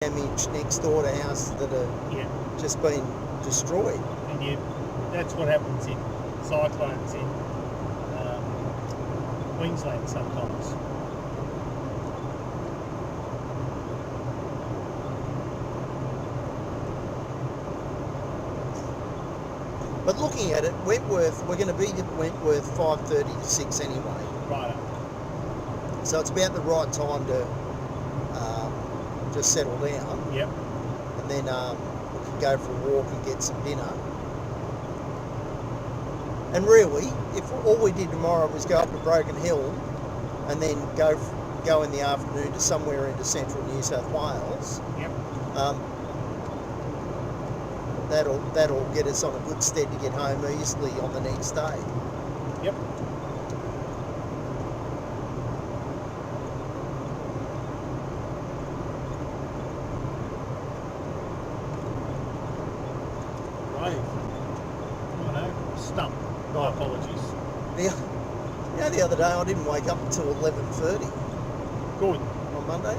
damage next door to houses that are just been destroyed. And that's what happens in cyclones in Queensland sometimes. But looking at it, Wentworth, we're going to be at Wentworth 5:30 to 6 anyway. Right. So it's about the right time to just settle down. Yep. And then we can go for a walk and get some dinner. And really, if all we did tomorrow was go up to Broken Hill and then go in the afternoon to somewhere into central New South Wales, yep. That'll get us on a good stead to get home easily on the next day. Yep. Right. Oh no, stump. My apologies. Yeah, the other day I didn't wake up until 11:30. Good. On Monday.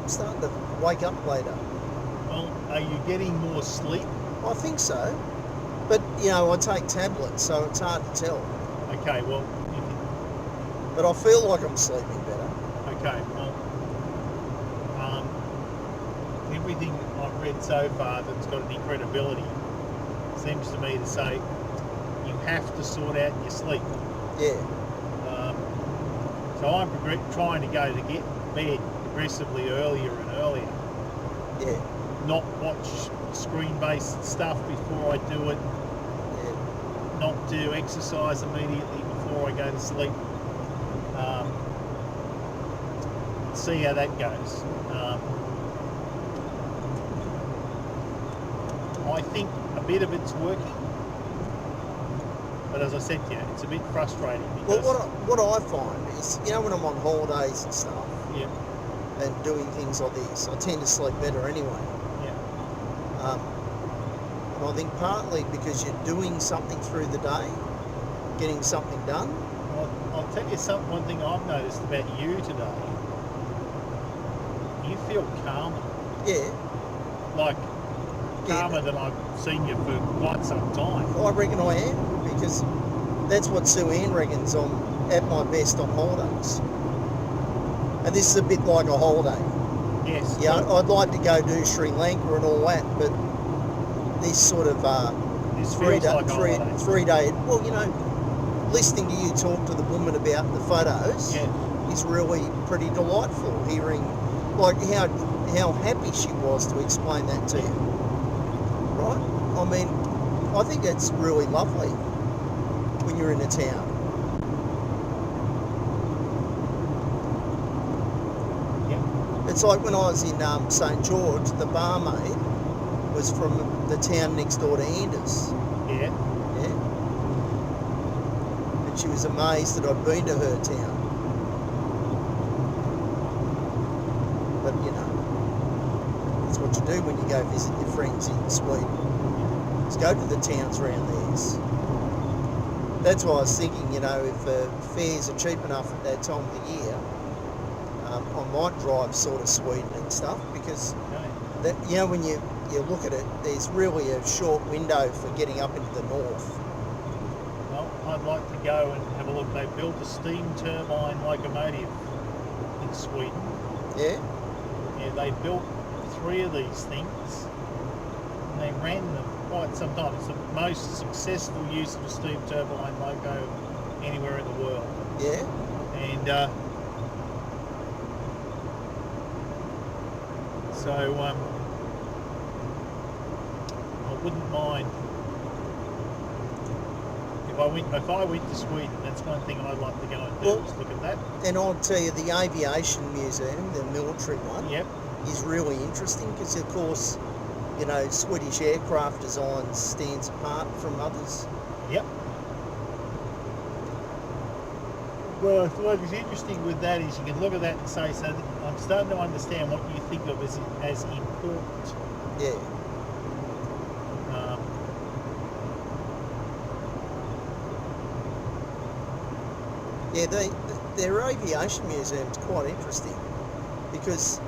I'm starting to wake up later. Well, are you getting more sleep? I think so. But, I take tablets, so it's hard to tell. Okay, well... But I feel like I'm sleeping better. Okay, well... everything I've read so far that's got any credibility seems to me to say you have to sort out your sleep. Yeah. So I'm trying to go to get bed progressively earlier and earlier. Yeah. Not watch screen-based stuff before I do it. Yeah. Not do exercise immediately before I go to sleep. See how that goes. I think a bit of it's working, but as I said to you, it's a bit frustrating because... Well, what I find is, when I'm on holidays and stuff, yeah, and doing things like this, I tend to sleep better anyway. Yeah. And I think partly because you're doing something through the day, getting something done. Well, I'll tell you one thing I've noticed about you today. You feel calmer. Yeah. Like, calmer than I've seen you for quite some time. I reckon I am, because that's what Sue Ann reckons I'm at my best on holidays. And this is a bit like a holiday. Yes. Yeah, I'd like to go do Sri Lanka and all that, but this sort of this feels like three day. Well, listening to you talk to the woman about the photos is really pretty delightful. Hearing like how happy she was to explain that to you. Right? I mean, I think that's really lovely when you're in a town. It's like when I was in St. George, the barmaid was from the town next door to Anders. Yeah. Yeah. And she was amazed that I'd been to her town. But, that's what you do when you go visit your friends in Sweden. Just go to the towns around these. That's why I was thinking, if fares are cheap enough at that time of the year, I might drive sort of Sweden and stuff, because that, when you look at it, there's really a short window for getting up into the north. Well, I'd like to go and have a look. They built a steam turbine locomotive in Sweden. Yeah? Yeah, they built 3 of these things, and they ran them quite some time. It's the most successful use of a steam turbine loco anywhere in the world. Yeah? And so I wouldn't mind if I went to Sweden. That's one thing I'd like to go and do, is look at that. And I'll tell you, the aviation museum, the military one, is really interesting, because of course, Swedish aircraft design stands apart from others. Yep. Well, what is interesting with that is you can look at that and say, so I'm starting to understand what you think of as important. Yeah. Yeah, their aviation museum is quite interesting, because